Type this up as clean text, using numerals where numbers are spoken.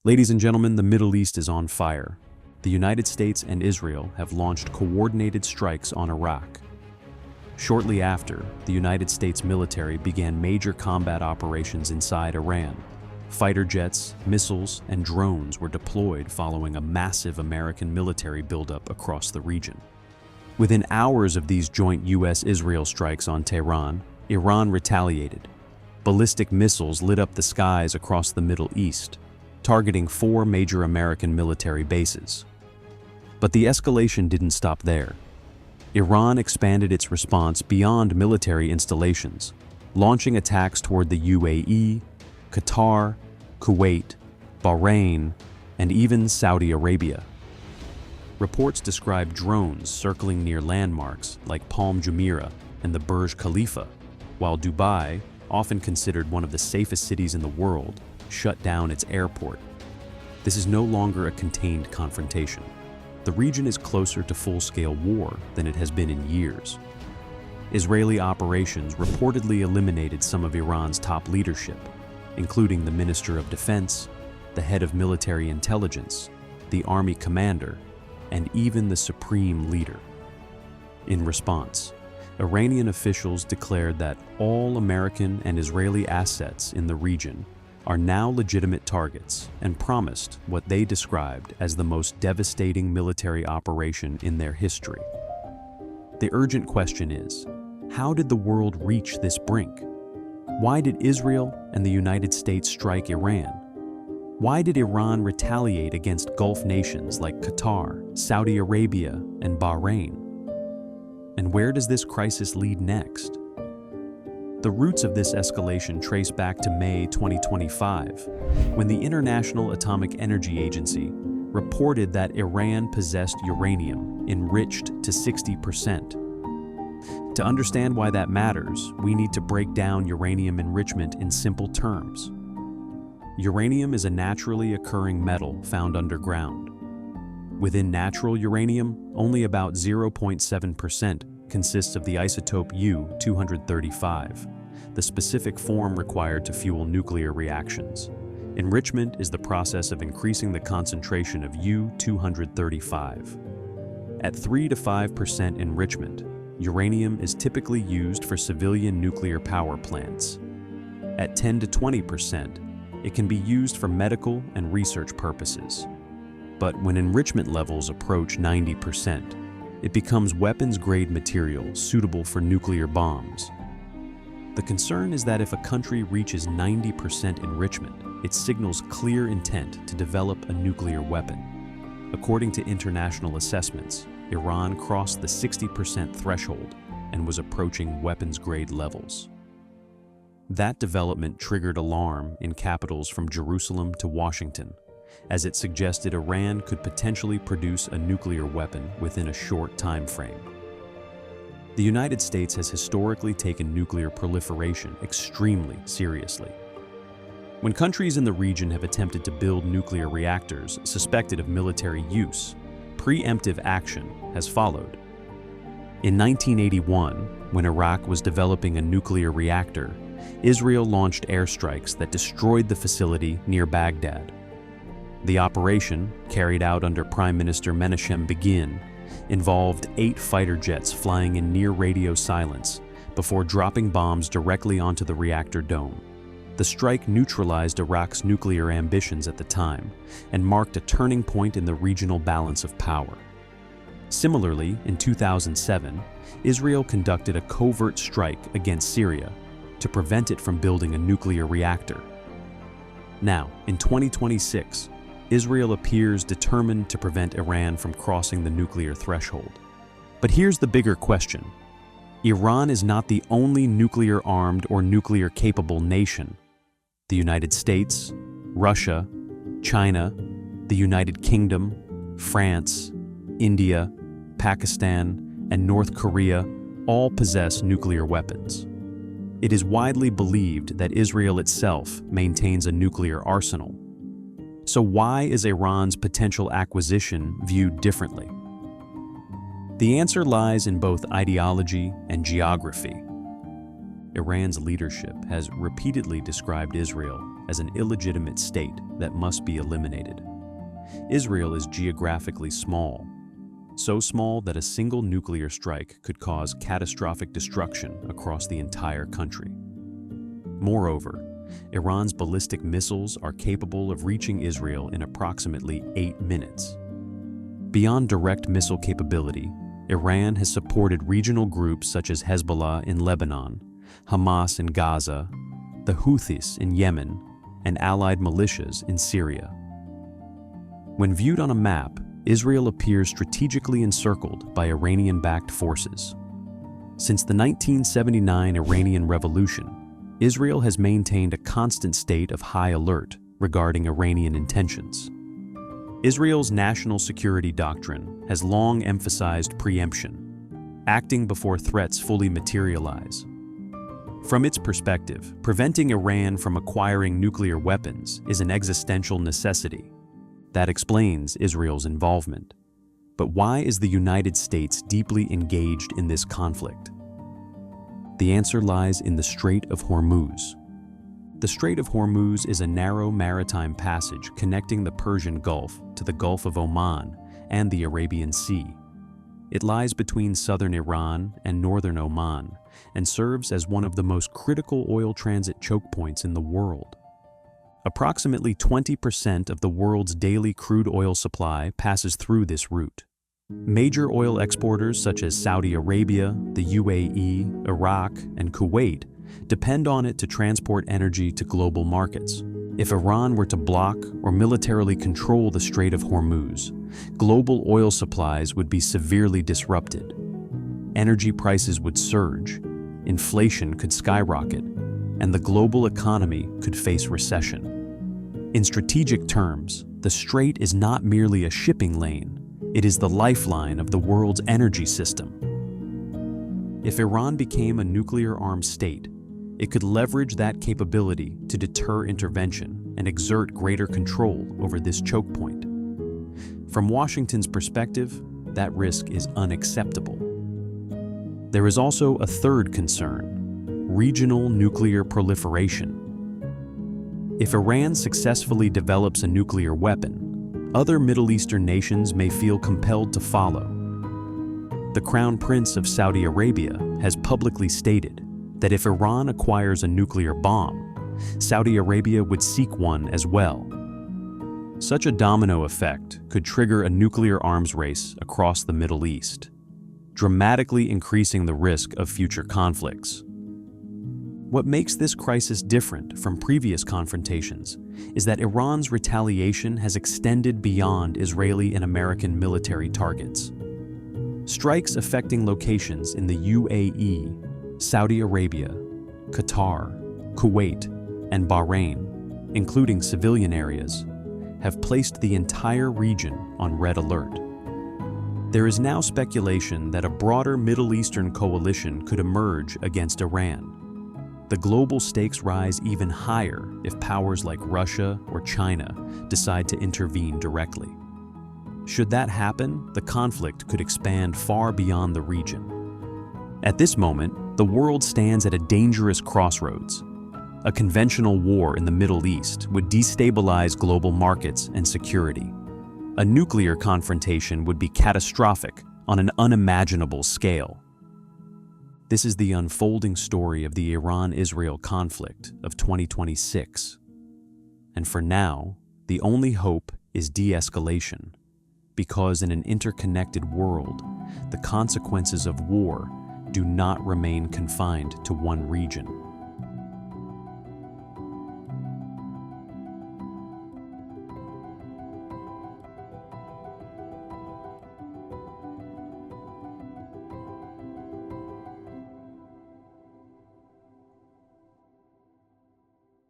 Ladies and gentlemen, the Middle East is on fire. The United States and Israel have launched coordinated strikes on Iraq. Shortly after, the United States military began major combat operations inside Iran. Fighter jets, missiles, and drones were deployed following a massive American military buildup across the region. Within hours of these joint U.S.-Israel strikes on Tehran, Iran retaliated. Ballistic missiles lit up the skies across the Middle East, targeting 4 major American military bases. But the escalation didn't stop there. Iran expanded its response beyond military installations, launching attacks toward the UAE, Qatar, Kuwait, Bahrain, and even Saudi Arabia. Reports describe drones circling near landmarks like Palm Jumeirah and the Burj Khalifa, while Dubai, often considered one of the safest cities in the world, shut down its airport. This is no longer a contained confrontation. The region is closer to full-scale war than it has been in years. Israeli operations reportedly eliminated some of Iran's top leadership, including the Minister of Defense, the head of military intelligence, the army commander, and even the supreme leader. In response, Iranian officials declared that all American and Israeli assets in the region are now legitimate targets and promised what they described as the most devastating military operation in their history. The urgent question is, how did the world reach this brink? Why did Israel and the United States strike Iran? Why did Iran retaliate against Gulf nations like Qatar, Saudi Arabia, and Bahrain? And where does this crisis lead next? The roots of this escalation trace back to May 2025, when the International Atomic Energy Agency reported that Iran possessed uranium enriched to 60%. To understand why that matters, we need to break down uranium enrichment in simple terms. Uranium is a naturally occurring metal found underground. Within natural uranium, only about 0.7% consists of the isotope U-235, the specific form required to fuel nuclear reactions. Enrichment is the process of increasing the concentration of U-235. At 3 to 5% enrichment, uranium is typically used for civilian nuclear power plants. At 10 to 20%, it can be used for medical and research purposes. But when enrichment levels approach 90%, it becomes weapons-grade material suitable for nuclear bombs. The concern is that if a country reaches 90% enrichment, it signals clear intent to develop a nuclear weapon. According to international assessments, Iran crossed the 60% threshold and was approaching weapons-grade levels. That development triggered alarm in capitals from Jerusalem to Washington, as it suggested Iran could potentially produce a nuclear weapon within a short time frame. The United States has historically taken nuclear proliferation extremely seriously. When countries in the region have attempted to build nuclear reactors suspected of military use, preemptive action has followed. In 1981, when Iraq was developing a nuclear reactor, Israel launched airstrikes that destroyed the facility near Baghdad. The operation, carried out under Prime Minister Menachem Begin, involved 8 fighter jets flying in near radio silence before dropping bombs directly onto the reactor dome. The strike neutralized Iraq's nuclear ambitions at the time and marked a turning point in the regional balance of power. Similarly, in 2007, Israel conducted a covert strike against Syria to prevent it from building a nuclear reactor. Now, in 2026, Israel appears determined to prevent Iran from crossing the nuclear threshold. But here's the bigger question. Iran is not the only nuclear-armed or nuclear-capable nation. The United States, Russia, China, the United Kingdom, France, India, Pakistan, and North Korea all possess nuclear weapons. It is widely believed that Israel itself maintains a nuclear arsenal. So why is Iran's potential acquisition viewed differently? The answer lies in both ideology and geography. Iran's leadership has repeatedly described Israel as an illegitimate state that must be eliminated. Israel is geographically small, so small that a single nuclear strike could cause catastrophic destruction across the entire country. Moreover, Iran's ballistic missiles are capable of reaching Israel in approximately 8 minutes. Beyond direct missile capability, Iran has supported regional groups such as Hezbollah in Lebanon, Hamas in Gaza, the Houthis in Yemen, and allied militias in Syria. When viewed on a map, Israel appears strategically encircled by Iranian-backed forces. Since the 1979 Iranian Revolution, Israel has maintained a constant state of high alert regarding Iranian intentions. Israel's national security doctrine has long emphasized preemption, acting before threats fully materialize. From its perspective, preventing Iran from acquiring nuclear weapons is an existential necessity. That explains Israel's involvement. But why is the United States deeply engaged in this conflict? The answer lies in the Strait of Hormuz. The Strait of Hormuz is a narrow maritime passage connecting the Persian Gulf to the Gulf of Oman and the Arabian Sea. It lies between southern Iran and northern Oman and serves as one of the most critical oil transit choke points in the world. Approximately 20% of the world's daily crude oil supply passes through this route. Major oil exporters such as Saudi Arabia, the UAE, Iraq, and Kuwait depend on it to transport energy to global markets. If Iran were to block or militarily control the Strait of Hormuz, global oil supplies would be severely disrupted. Energy prices would surge, inflation could skyrocket, and the global economy could face recession. In strategic terms, the strait is not merely a shipping lane, it is the lifeline of the world's energy system. If Iran became a nuclear-armed state, it could leverage that capability to deter intervention and exert greater control over this choke point. From Washington's perspective, that risk is unacceptable. There is also a third concern: regional nuclear proliferation. If Iran successfully develops a nuclear weapon, other Middle Eastern nations may feel compelled to follow. The Crown Prince of Saudi Arabia has publicly stated that if Iran acquires a nuclear bomb, Saudi Arabia would seek one as well. Such a domino effect could trigger a nuclear arms race across the Middle East, dramatically increasing the risk of future conflicts. What makes this crisis different from previous confrontations is that Iran's retaliation has extended beyond Israeli and American military targets. Strikes affecting locations in the UAE, Saudi Arabia, Qatar, Kuwait, and Bahrain, including civilian areas, have placed the entire region on red alert. There is now speculation that a broader Middle Eastern coalition could emerge against Iran. The global stakes rise even higher if powers like Russia or China decide to intervene directly. Should that happen, the conflict could expand far beyond the region. At this moment, the world stands at a dangerous crossroads. A conventional war in the Middle East would destabilize global markets and security. A nuclear confrontation would be catastrophic on an unimaginable scale. This is the unfolding story of the Iran-Israel conflict of 2026. And for now, the only hope is de-escalation, because in an interconnected world, the consequences of war do not remain confined to one region.